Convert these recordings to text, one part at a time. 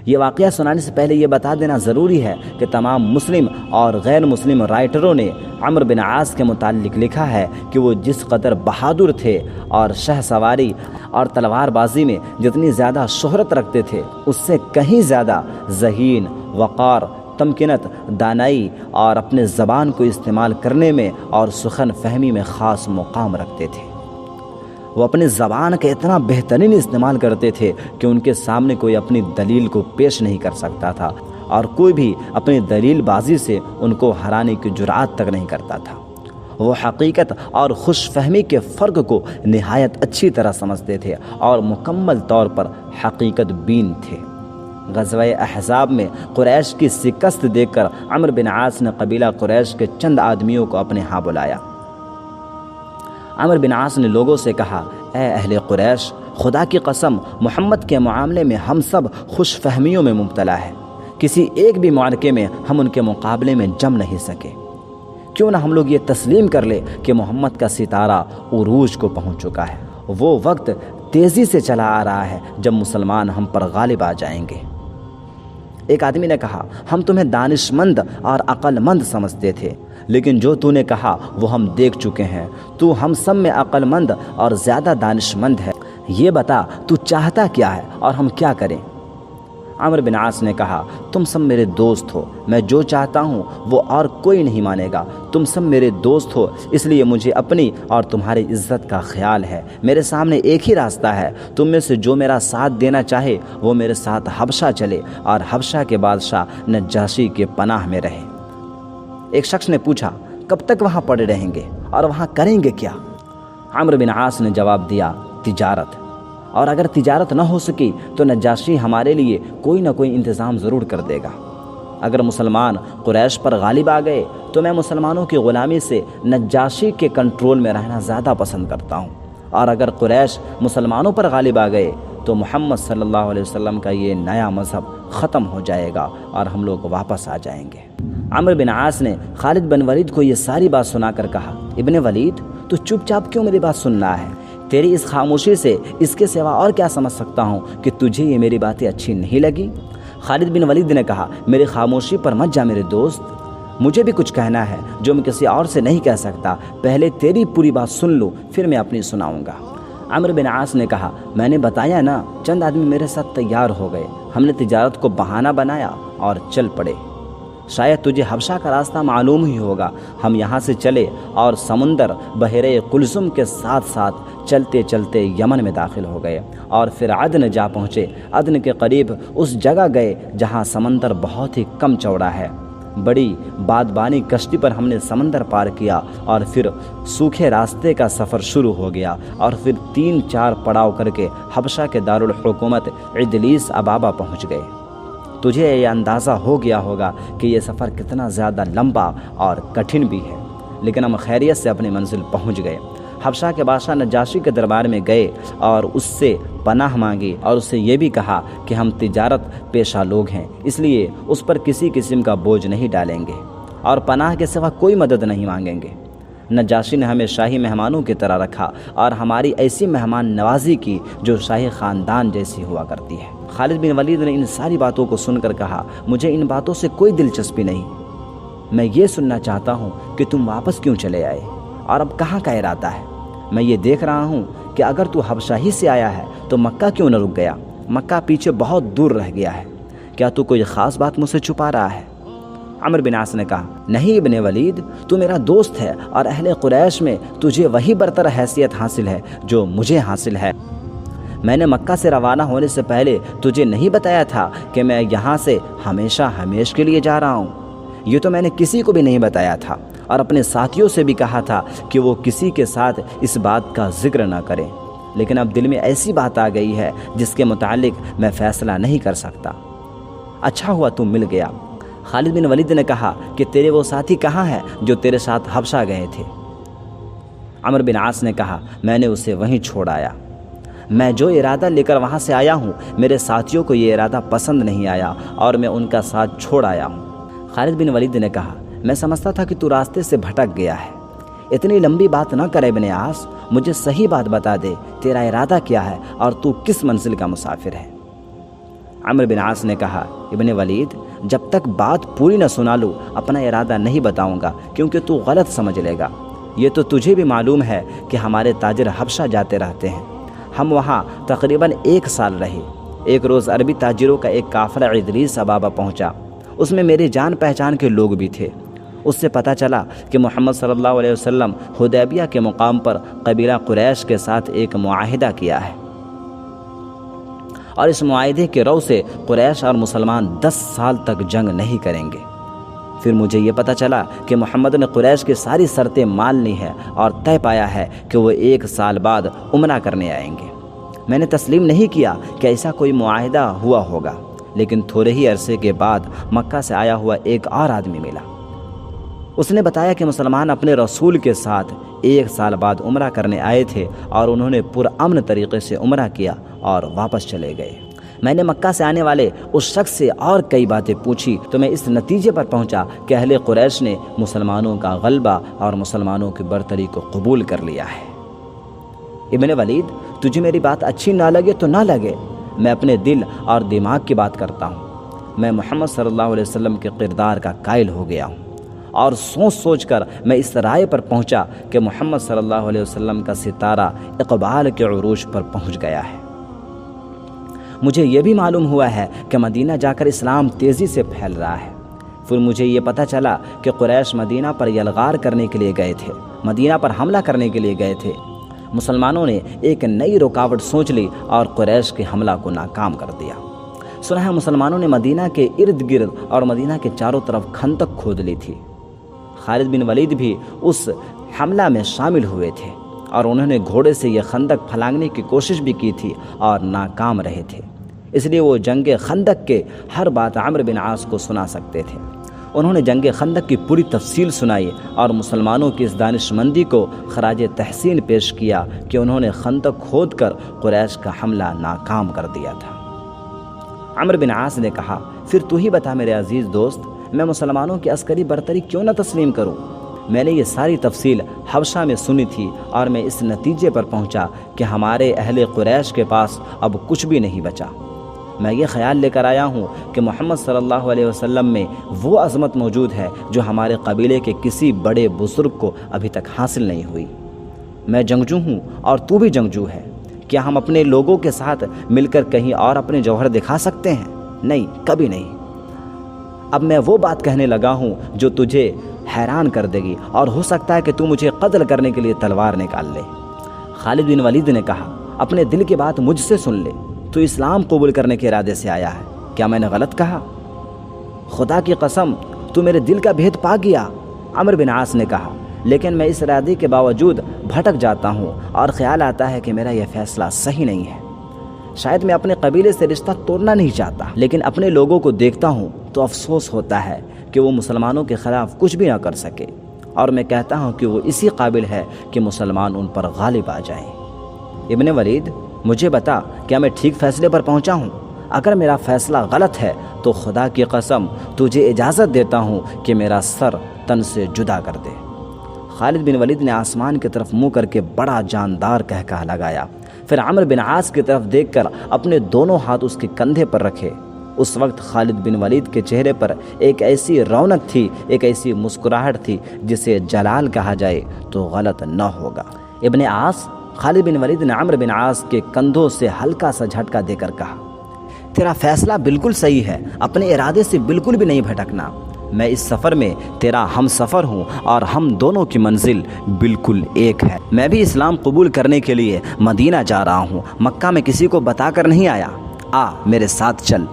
یہ واقعہ سنانے سے پہلے یہ بتا دینا ضروری ہے کہ تمام مسلم اور غیر مسلم رائٹروں نے عمرو بن عاص کے متعلق لکھا ہے کہ وہ جس قدر بہادر تھے اور شہ سواری اور تلوار بازی میں جتنی زیادہ شہرت رکھتے تھے، اس سے کہیں زیادہ ذہین، وقار، تمکنت، دانائی اور اپنے زبان کو استعمال کرنے میں اور سخن فہمی میں خاص مقام رکھتے تھے۔ وہ اپنی زبان کا اتنا بہترین استعمال کرتے تھے کہ ان کے سامنے کوئی اپنی دلیل کو پیش نہیں کر سکتا تھا، اور کوئی بھی اپنی دلیل بازی سے ان کو ہرانے کی جرأت تک نہیں کرتا تھا۔ وہ حقیقت اور خوش فہمی کے فرق کو نہایت اچھی طرح سمجھتے تھے اور مکمل طور پر حقیقت بین تھے۔ غزوہ احزاب میں قریش کی شکست دیکھ کر عمرو بن عاص نے قبیلہ قریش کے چند آدمیوں کو اپنے ہاں بلایا۔ عمرو بن عاص نے لوگوں سے کہا، اے اہل قریش، خدا کی قسم محمد کے معاملے میں ہم سب خوش فہمیوں میں مبتلا ہے۔ کسی ایک بھی معرکے میں ہم ان کے مقابلے میں جم نہیں سکے۔ کیوں نہ ہم لوگ یہ تسلیم کر لے کہ محمد کا ستارہ عروج کو پہنچ چکا ہے۔ وہ وقت تیزی سے چلا آ رہا ہے جب مسلمان ہم پر غالب آ جائیں گے۔ ایک آدمی نے کہا، ہم تمہیں دانش مند اور عقل مند سمجھتے تھے، لیکن جو تو نے کہا وہ ہم دیکھ چکے ہیں۔ تو ہم سب میں عقل مند اور زیادہ دانش مند ہے۔ یہ بتا تو چاہتا کیا ہے اور ہم کیا کریں؟ عمرو بن عاص نے کہا، تم سب میرے دوست ہو، میں جو چاہتا ہوں وہ اور کوئی نہیں مانے گا۔ تم سب میرے دوست ہو، اس لیے مجھے اپنی اور تمہاری عزت کا خیال ہے۔ میرے سامنے ایک ہی راستہ ہے، تم میں سے جو میرا ساتھ دینا چاہے وہ میرے ساتھ حبشہ چلے اور حبشہ کے بادشاہ نجاشی کے پناہ میں رہے۔ ایک شخص نے پوچھا، کب تک وہاں پڑے رہیں گے اور وہاں کریں گے کیا؟ عمرو بن عاص نے جواب دیا، تجارت، اور اگر تجارت نہ ہو سکی تو نجاشی ہمارے لیے کوئی نہ کوئی انتظام ضرور کر دے گا۔ اگر مسلمان قریش پر غالب آ گئے تو میں مسلمانوں کی غلامی سے نجاشی کے کنٹرول میں رہنا زیادہ پسند کرتا ہوں، اور اگر قریش مسلمانوں پر غالب آ گئے تو محمد صلی اللہ علیہ وسلم کا یہ نیا مذہب ختم ہو جائے گا اور ہم لوگ واپس آ جائیں گے۔ عمرو بن عاص نے خالد بن ولید کو یہ ساری بات سنا کر کہا، ابن ولید، تو چپ چاپ کیوں میری بات سن رہا ہے؟ تیری اس خاموشی سے اس کے سوا اور کیا سمجھ سکتا ہوں کہ تجھے یہ میری باتیں اچھی نہیں لگی؟ خالد بن ولید نے کہا، میری خاموشی پر مت جا میرے دوست، مجھے بھی کچھ کہنا ہے جو میں کسی اور سے نہیں کہہ سکتا۔ پہلے تیری پوری بات سن لوں، پھر میں اپنی سناؤں گا۔ عمرو بن عاص نے کہا، میں نے بتایا نا، چند آدمی میرے ساتھ تیار ہو گئے، ہم نے تجارت کو بہانہ بنایا اور چل پڑے۔ شاید تجھے حبشہ کا راستہ معلوم ہی ہوگا۔ ہم یہاں سے چلے اور سمندر بحیرہ قلزم کے ساتھ ساتھ چلتے چلتے یمن میں داخل ہو گئے اور پھر عدن جا پہنچے۔ عدن کے قریب اس جگہ گئے جہاں سمندر بہت ہی کم چوڑا ہے۔ بڑی بادبانی کشتی پر ہم نے سمندر پار کیا اور پھر سوکھے راستے کا سفر شروع ہو گیا، اور پھر 3-4 پڑاؤ کر کے حبشہ کے دارالحکومت عدلیس ابابا پہنچ گئے۔ تجھے یہ اندازہ ہو گیا ہوگا کہ یہ سفر کتنا زیادہ لمبا اور کٹھن بھی ہے، لیکن ہم خیریت سے اپنی منزل پہنچ گئے۔ حبشہ کے بادشاہ نجاشی کے دربار میں گئے اور اس سے پناہ مانگی اور اس سے یہ بھی کہا کہ ہم تجارت پیشہ لوگ ہیں، اس لیے اس پر کسی قسم کا بوجھ نہیں ڈالیں گے اور پناہ کے سوا کوئی مدد نہیں مانگیں گے۔ نجاشی نے ہمیں شاہی مہمانوں کی طرح رکھا اور ہماری ایسی مہمان نوازی کی جو شاہی خاندان جیسی ہوا کرتی ہے۔ خالد بن ولید نے ان ساری باتوں کو سن کر کہا، مجھے ان باتوں سے کوئی دلچسپی نہیں، میں یہ سننا چاہتا ہوں کہ تم واپس کیوں چلے آئے اور اب کہاں کا ارادہ ہے؟ میں یہ دیکھ رہا ہوں کہ اگر تو حبشہ ہی سے آیا ہے تو مکہ کیوں نہ رک گیا؟ مکہ پیچھے بہت دور رہ گیا ہے، کیا تو کوئی خاص بات مجھ سے چھپا رہا ہے؟ عمرو بن عاص نے کہا، نہیں ابن ولید، تو میرا دوست ہے اور اہل قریش میں تجھے وہی برتر حیثیت حاصل ہے جو مجھے حاصل ہے۔ میں نے مکہ سے روانہ ہونے سے پہلے تجھے نہیں بتایا تھا کہ میں یہاں سے ہمیشہ ہمیش کے لیے جا رہا ہوں؟ یہ تو میں نے کسی کو بھی نہیں بتایا تھا اور اپنے ساتھیوں سے بھی کہا تھا کہ وہ کسی کے ساتھ اس بات کا ذکر نہ کریں، لیکن اب دل میں ایسی بات آ گئی ہے جس کے متعلق میں فیصلہ نہیں کر سکتا۔ اچھا ہوا تم مل گیا۔ خالد بن ولید نے کہا کہ تیرے وہ ساتھی کہاں ہیں جو تیرے ساتھ حبشہ گئے تھے؟ عمرو بن عاص نے کہا، میں نے اسے وہیں چھوڑ آیا۔ میں جو ارادہ لے کر وہاں سے آیا ہوں، میرے ساتھیوں کو یہ ارادہ پسند نہیں آیا اور میں ان کا ساتھ چھوڑ آیا ہوں۔ خالد بن ولید نے کہا، میں سمجھتا تھا کہ تو راستے سے بھٹک گیا ہے۔ اتنی لمبی بات نہ کرے ابن عاص، مجھے صحیح بات بتا دے، تیرا ارادہ کیا ہے اور تو کس منزل کا مسافر ہے؟ عمرو بن عاص نے کہا، ابن ولید، جب تک بات پوری نہ سنا لوں اپنا ارادہ نہیں بتاؤں گا، کیونکہ تو غلط سمجھ لے گا۔ یہ تو تجھے بھی معلوم ہے کہ ہمارے تاجر حبشہ جاتے رہتے ہیں، ہم وہاں تقریباً 1 سال رہے۔ ایک روز عربی تاجروں کا ایک قافلہ ادریس ابابہ پہنچا، اس میں میری جان پہچان کے لوگ بھی تھے۔ اس سے پتہ چلا کہ محمد صلی اللہ علیہ وسلم حدیبیہ کے مقام پر قبیلہ قریش کے ساتھ ایک معاہدہ کیا ہے، اور اس معاہدے کے رو سے قریش اور مسلمان 10 سال تک جنگ نہیں کریں گے۔ پھر مجھے یہ پتہ چلا کہ محمد نے قریش کی ساری شرطیں مان لی ہیں اور طے پایا ہے کہ وہ 1 سال بعد عمرہ کرنے آئیں گے۔ میں نے تسلیم نہیں کیا کہ ایسا کوئی معاہدہ ہوا ہوگا، لیکن تھوڑے ہی عرصے کے بعد مکہ سے آیا ہوا ایک اور آدمی ملا۔ اس نے بتایا کہ مسلمان اپنے رسول کے ساتھ 1 سال بعد عمرہ کرنے آئے تھے اور انہوں نے پرامن طریقے سے عمرہ کیا اور واپس چلے گئے۔ میں نے مکہ سے آنے والے اس شخص سے اور کئی باتیں پوچھی تو میں اس نتیجے پر پہنچا کہ اہل قریش نے مسلمانوں کا غلبہ اور مسلمانوں کی برتری کو قبول کر لیا ہے۔ ابن ولید، تجھے میری بات اچھی نہ لگے تو نہ لگے، میں اپنے دل اور دماغ کی بات کرتا ہوں۔ میں محمد صلی اللہ علیہ وسلم کے کردار کا قائل ہو گیا ہوں، اور سوچ سوچ کر میں اس رائے پر پہنچا کہ محمد صلی اللہ علیہ وسلم کا ستارہ اقبال کے عروج پر پہنچ گیا ہے۔ مجھے یہ بھی معلوم ہوا ہے کہ مدینہ جا کر اسلام تیزی سے پھیل رہا ہے۔ پھر مجھے یہ پتہ چلا کہ قریش مدینہ پر یلغار کرنے کے لیے گئے تھے، مدینہ پر حملہ کرنے کے لیے گئے تھے۔ مسلمانوں نے ایک نئی رکاوٹ سوچ لی اور قریش کے حملہ کو ناکام کر دیا۔ سنا ہے مسلمانوں نے مدینہ کے ارد گرد اور مدینہ کے چاروں طرف خندق کھود لی تھی۔ خالد بن ولید بھی اس حملہ میں شامل ہوئے تھے، اور انہوں نے گھوڑے سے یہ خندق پھلانگنے کی کوشش بھی کی تھی اور ناکام رہے تھے۔ اس لیے وہ جنگ خندق کے ہر بات عمرو بن عاص کو سنا سکتے تھے۔ انہوں نے جنگ خندق کی پوری تفصیل سنائی اور مسلمانوں کی اس دانش مندی کو خراج تحسین پیش کیا کہ انہوں نے خندق کھود کر قریش کا حملہ ناکام کر دیا تھا۔ عمرو بن عاص نے کہا، پھر تو ہی بتا میرے عزیز دوست، میں مسلمانوں کی عسکری برتری کیوں نہ تسلیم کروں؟ میں نے یہ ساری تفصیل حبشہ میں سنی تھی اور میں اس نتیجے پر پہنچا کہ ہمارے اہل قریش کے پاس اب کچھ بھی نہیں بچا۔ میں یہ خیال لے کر آیا ہوں کہ محمد صلی اللہ علیہ وسلم میں وہ عظمت موجود ہے جو ہمارے قبیلے کے کسی بڑے بزرگ کو ابھی تک حاصل نہیں ہوئی۔ میں جنگجو ہوں اور تو بھی جنگجو ہے، کیا ہم اپنے لوگوں کے ساتھ مل کر کہیں اور اپنے جوہر دکھا سکتے ہیں؟ نہیں، کبھی نہیں۔ اب میں وہ بات کہنے لگا ہوں جو تجھے حیران کر دے گی، اور ہو سکتا ہے کہ تو مجھے قتل کرنے کے لیے تلوار نکال لے۔ خالد بن ولید نے کہا، اپنے دل کی بات مجھ سے سن لے، تو اسلام قبول کرنے کے ارادے سے آیا ہے، کیا میں نے غلط کہا؟ خدا کی قسم، تو میرے دل کا بھید پا گیا۔ عمرو بن عاص نے کہا، لیکن میں اس ارادے کے باوجود بھٹک جاتا ہوں اور خیال آتا ہے کہ میرا یہ فیصلہ صحیح نہیں ہے۔ شاید میں اپنے قبیلے سے رشتہ توڑنا نہیں چاہتا، لیکن اپنے لوگوں کو دیکھتا ہوں تو افسوس ہوتا ہے کہ وہ مسلمانوں کے خلاف کچھ بھی نہ کر سکے، اور میں کہتا ہوں کہ وہ اسی قابل ہے کہ مسلمان ان پر غالب آ جائیں۔ ابن ولید، مجھے بتا، کیا میں ٹھیک فیصلے پر پہنچا ہوں؟ اگر میرا فیصلہ غلط ہے تو خدا کی قسم تجھے اجازت دیتا ہوں کہ میرا سر تن سے جدا کر دے۔ خالد بن ولید نے آسمان کی طرف منہ کر کے بڑا جاندار کہکہا لگایا، پھر عمرو بن عاص کی طرف دیکھ کر اپنے دونوں ہاتھ اس کے کندھے پر رکھے۔ اس وقت خالد بن ولید کے چہرے پر ایک ایسی رونق تھی، ایک ایسی مسکراہٹ تھی جسے جلال کہا جائے تو غلط نہ ہوگا۔ ابن عاص، خالد بن ولید نے عمرو بن عاص کے کندھوں سے ہلکا سا جھٹکا دے کر کہا، تیرا فیصلہ بالکل صحیح ہے، اپنے ارادے سے بالکل بھی نہیں بھٹکنا۔ میں اس سفر میں تیرا ہم سفر ہوں اور ہم دونوں کی منزل بالکل ایک ہے۔ میں بھی اسلام قبول کرنے کے لیے مدینہ جا رہا ہوں، مکہ میں کسی کو بتا کر نہیں آیا۔ آ میرے ساتھ چل۔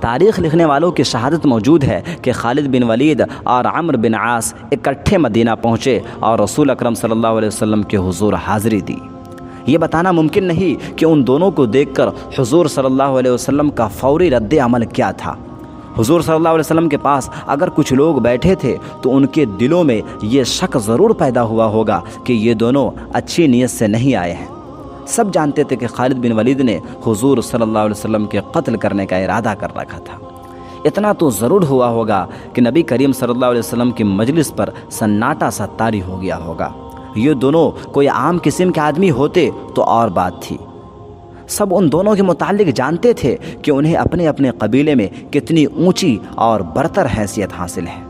تاریخ لکھنے والوں کی شہادت موجود ہے کہ خالد بن ولید اور عمرو بن عاص اکٹھے مدینہ پہنچے اور رسول اکرم صلی اللہ علیہ وسلم کے حضور حاضری دی۔ یہ بتانا ممکن نہیں کہ ان دونوں کو دیکھ کر حضور صلی اللہ علیہ وسلم کا فوری رد عمل کیا تھا۔ حضور صلی اللہ علیہ وسلم کے پاس اگر کچھ لوگ بیٹھے تھے تو ان کے دلوں میں یہ شک ضرور پیدا ہوا ہوگا کہ یہ دونوں اچھی نیت سے نہیں آئے ہیں۔ سب جانتے تھے کہ خالد بن ولید نے حضور صلی اللہ علیہ وسلم کے قتل کرنے کا ارادہ کر رکھا تھا۔ اتنا تو ضرور ہوا ہوگا کہ نبی کریم صلی اللہ علیہ وسلم کی مجلس پر سناٹا سا طاری ہو گیا ہوگا۔ یہ دونوں کوئی عام قسم کے آدمی ہوتے تو اور بات تھی۔ سب ان دونوں کے متعلق جانتے تھے کہ انہیں اپنے اپنے قبیلے میں کتنی اونچی اور برتر حیثیت حاصل ہے۔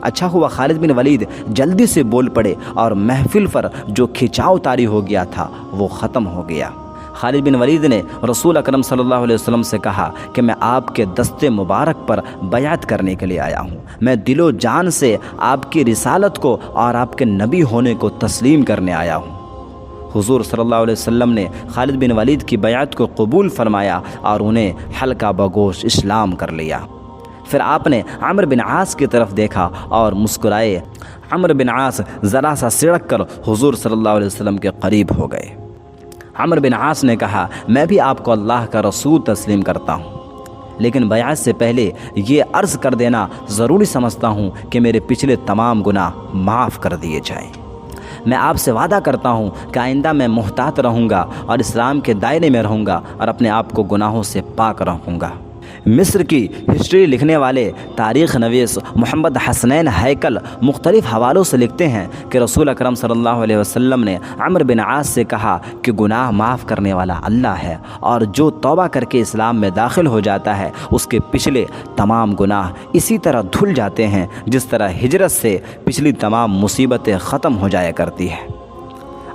اچھا ہوا خالد بن ولید جلدی سے بول پڑے اور محفل پر جو کھچاؤ طاری ہو گیا تھا وہ ختم ہو گیا۔ خالد بن ولید نے رسول اکرم صلی اللہ علیہ وسلم سے کہا کہ میں آپ کے دست مبارک پر بیعت کرنے کے لیے آیا ہوں، میں دل و جان سے آپ کی رسالت کو اور آپ کے نبی ہونے کو تسلیم کرنے آیا ہوں۔ حضور صلی اللہ علیہ وسلم نے خالد بن ولید کی بیعت کو قبول فرمایا اور انہیں حلقہ بگوش اسلام کر لیا۔ پھر آپ نے عمرو بن عاص کی طرف دیکھا اور مسکرائے۔ عمرو بن عاص ذرا سا سڑک کر حضور صلی اللہ علیہ وسلم کے قریب ہو گئے۔ عمرو بن عاص نے کہا میں بھی آپ کو اللہ کا رسول تسلیم کرتا ہوں، لیکن بیعت سے پہلے یہ عرض کر دینا ضروری سمجھتا ہوں کہ میرے پچھلے تمام گناہ معاف کر دیے جائیں۔ میں آپ سے وعدہ کرتا ہوں کہ آئندہ میں محتاط رہوں گا اور اسلام کے دائرے میں رہوں گا اور اپنے آپ کو گناہوں سے پاک رکھوں گا۔ مصر کی ہسٹری لکھنے والے تاریخ نویس محمد حسنین ہیکل مختلف حوالوں سے لکھتے ہیں کہ رسول اکرم صلی اللہ علیہ وسلم نے عمرو بن عاص سے کہا کہ گناہ معاف کرنے والا اللہ ہے، اور جو توبہ کر کے اسلام میں داخل ہو جاتا ہے اس کے پچھلے تمام گناہ اسی طرح دھل جاتے ہیں جس طرح ہجرت سے پچھلی تمام مصیبتیں ختم ہو جایا کرتی ہیں۔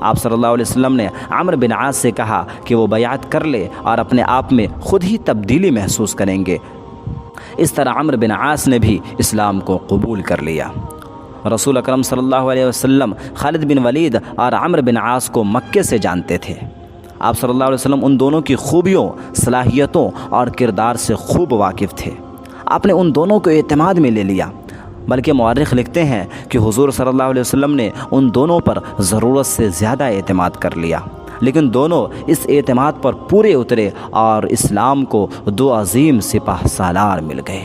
آپ صلی اللہ علیہ وسلم نے عمرو بن عاص سے کہا کہ وہ بیعت کر لے اور اپنے آپ میں خود ہی تبدیلی محسوس کریں گے۔ اس طرح عمرو بن عاص نے بھی اسلام کو قبول کر لیا۔ رسول اکرم صلی اللہ علیہ وسلم خالد بن ولید اور عمرو بن عاص کو مکے سے جانتے تھے۔ آپ صلی اللہ علیہ وسلم ان دونوں کی خوبیوں، صلاحیتوں اور کردار سے خوب واقف تھے۔ آپ نے ان دونوں کو اعتماد میں لے لیا، بلکہ مورخ لکھتے ہیں کہ حضور صلی اللہ علیہ وسلم نے ان دونوں پر ضرورت سے زیادہ اعتماد کر لیا، لیکن دونوں اس اعتماد پر پورے اترے اور اسلام کو دو عظیم سپہ سالار مل گئے۔